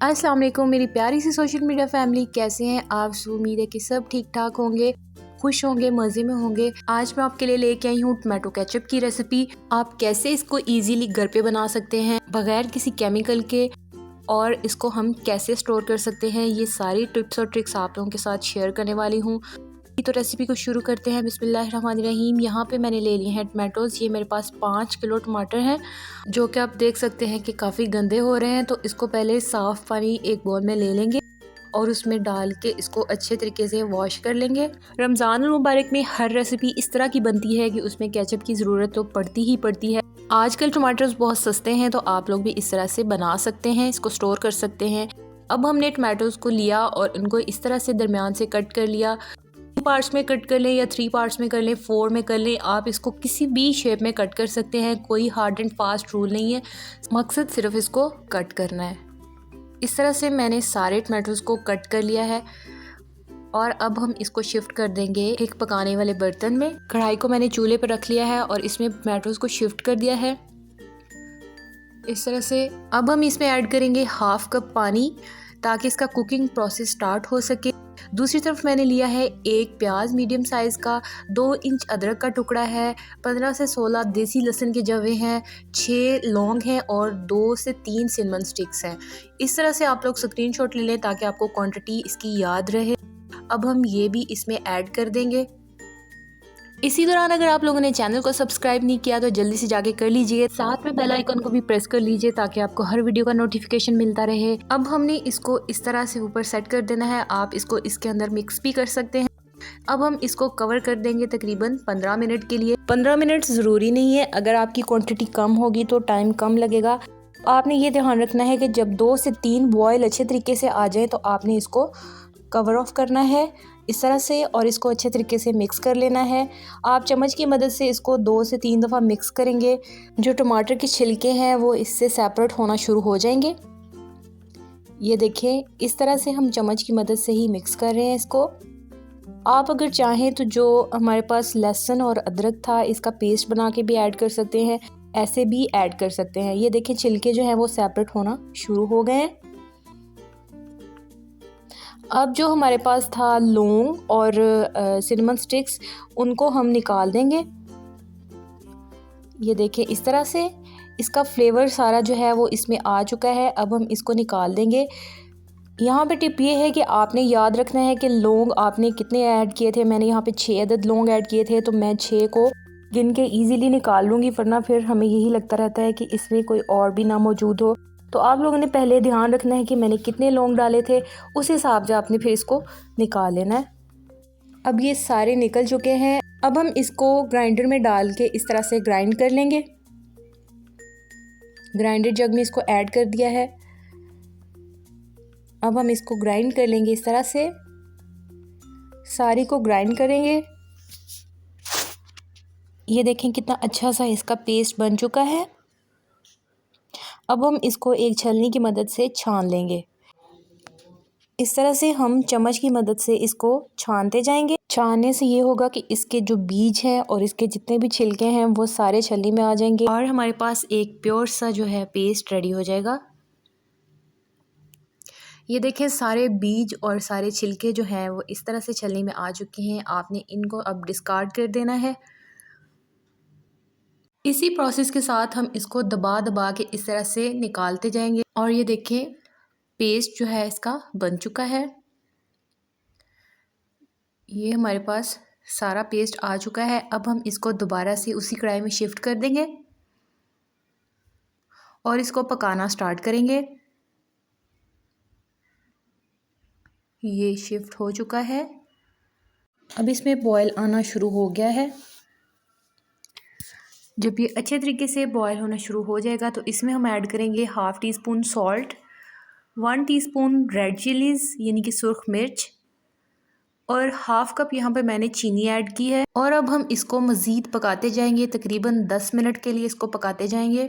अस्सलाम वालेकुम मेरी प्यारी सी सोशल मीडिया फैमिली, कैसे हैं आप? उम्मीद है कि सब ठीक ठाक होंगे, खुश होंगे, मज़े में होंगे। आज मैं आपके लिए लेके आई हूँ टमाटो केचप की रेसिपी। आप कैसे इसको इजीली घर पे बना सकते हैं बगैर किसी केमिकल के, और इसको हम कैसे स्टोर कर सकते हैं, ये सारी टिप्स और ट्रिक्स आप लोगों के साथ शेयर करने वाली हूँ। तो रेसिपी को शुरू करते हैं। बिस्मिल्लाहिर्रहमानिर्रहीम। यहाँ पे मैंने ले लिए हैं टमाटोज़। ये मेरे पास 5 किलो टमाटर हैं, जो कि आप देख सकते हैं कि काफ़ी गंदे हो रहे हैं। तो इसको पहले साफ़ पानी एक बाउल में ले लेंगे और उसमें डाल के इसको अच्छे तरीके से वॉश कर लेंगे। रमज़ान मुबारक में हर रेसिपी इस तरह की बनती है कि उसमें केचप की ज़रूरत तो पड़ती ही पड़ती है। आजकल टमाटर्स बहुत सस्ते हैं, तो आप लोग भी इस तरह से बना सकते हैं, इसको स्टोर कर सकते हैं। अब हमने टमाटोज़ को लिया और उनको इस तरह से दरमियान से कट कर लिया। 2 पार्ट्स में कट कर लें या 3 पार्ट्स में कर लें, 4 में कर लें। आप इसको किसी भी शेप में कट कर सकते हैं, कोई हार्ड एंड फास्ट रूल नहीं है, मकसद सिर्फ इसको कट करना है। इस तरह से मैंने सारे टमाटोज़ को कट कर लिया है और अब हम इसको शिफ्ट कर देंगे एक पकाने वाले बर्तन में। कढ़ाई को मैंने चूल्हे पर रख लिया है और इसमें टमाटोज़ को शिफ्ट कर दिया है इस तरह से। अब हम इसमें ऐड करेंगे 1/2 कप पानी, ताकि इसका कुकिंग प्रोसेस स्टार्ट हो सके। दूसरी तरफ मैंने लिया है 1 प्याज मीडियम साइज़ का, 2 इंच अदरक का टुकड़ा है, 15 से 16 देसी लहसुन के जवे हैं, 6 लौंग हैं और 2 से 3 सिनेमन स्टिक्स हैं। इस तरह से आप लोग स्क्रीनशॉट ले लें ताकि आपको क्वांटिटी इसकी याद रहे। अब हम ये भी इसमें ऐड कर देंगे। इसी दौरान अगर आप लोगों ने चैनल को सब्सक्राइब नहीं किया तो जल्दी से जाके कर लीजिए, साथ में बेल आइकन को भी प्रेस कर लीजिए ताकि आपको हर वीडियो का नोटिफिकेशन मिलता रहे। अब हमने इसको इस तरह से ऊपर सेट कर देना है। आप इसको इसके अंदर मिक्स भी कर सकते हैं। अब हम इसको कवर कर देंगे तकरीबन 15 मिनट के लिए। 15 मिनट ज़रूरी नहीं है, अगर आपकी क्वांटिटी कम होगी तो टाइम कम लगेगा। आपने ये ध्यान रखना है कि जब 2 से 3 बॉयल अच्छे तरीके से आ जाए तो आपने इसको कवर ऑफ करना है इस तरह से, और इसको अच्छे तरीके से मिक्स कर लेना है। आप चम्मच की मदद से इसको 2 से 3 दफ़ा मिक्स करेंगे। जो टमाटर के छिलके हैं वो इससे सेपरेट होना शुरू हो जाएंगे। ये देखें, इस तरह से हम चम्मच की मदद से ही मिक्स कर रहे हैं इसको। आप अगर चाहें तो जो हमारे पास लहसुन और अदरक था, इसका पेस्ट बना के भी ऐड कर सकते हैं, ऐसे भी ऐड कर सकते हैं। ये देखें, छिलके जो हैं वो सेपरेट होना शुरू हो गए हैं। अब जो हमारे पास था लौंग और सिनेमन स्टिक्स, उनको हम निकाल देंगे। ये देखें, इस तरह से इसका फ्लेवर सारा जो है वो इसमें आ चुका है। अब हम इसको निकाल देंगे। यहाँ पे टिप ये है कि आपने याद रखना है कि लौंग आपने कितने ऐड किए थे। मैंने यहाँ पे 6 अदद लौंग ऐड किए थे, तो मैं 6 को गिन के ईज़िली निकाल लूँगी, वरना फिर हमें यही लगता रहता है कि इसमें कोई और भी ना मौजूद हो। तो आप लोगों ने पहले ध्यान रखना है कि मैंने कितने लौंग डाले थे, उस हिसाब से आपने फिर इसको निकाल लेना है। अब ये सारे निकल चुके हैं। अब हम इसको ग्राइंडर में डाल के इस तरह से ग्राइंड कर लेंगे। ग्राइंडर जग में इसको ऐड कर दिया है। अब हम इसको ग्राइंड कर लेंगे इस तरह से, सारी को ग्राइंड करेंगे। ये देखें कितना अच्छा सा इसका पेस्ट बन चुका है। अब हम इसको एक छलनी की मदद से छान लेंगे। इस तरह से हम चम्मच की मदद से इसको छानते जाएंगे। छानने से ये होगा कि इसके जो बीज हैं और इसके जितने भी छिलके हैं वो सारे छलनी में आ जाएंगे और हमारे पास एक प्योर सा जो है पेस्ट रेडी हो जाएगा। ये देखें, सारे बीज और सारे छिलके जो हैं वो इस तरह से छलनी में आ चुके हैं। आपने इनको अब डिस्कार्ड कर देना है। इसी प्रोसेस के साथ हम इसको दबा दबा के इस तरह से निकालते जाएंगे। और ये देखें, पेस्ट जो है इसका बन चुका है। ये हमारे पास सारा पेस्ट आ चुका है। अब हम इसको दोबारा से उसी कढ़ाई में शिफ्ट कर देंगे और इसको पकाना स्टार्ट करेंगे। ये शिफ्ट हो चुका है। अब इसमें बॉयल आना शुरू हो गया है। जब ये अच्छे तरीके से बॉयल होना शुरू हो जाएगा तो इसमें हम ऐड करेंगे 1/2 teaspoon salt, 1 teaspoon red chillies यानी कि सुर्ख मिर्च, और 1/2 कप यहाँ पे मैंने चीनी ऐड की है। और अब हम इसको मज़ीद पकाते जाएंगे, तकरीबन 10 मिनट के लिए इसको पकाते जाएंगे।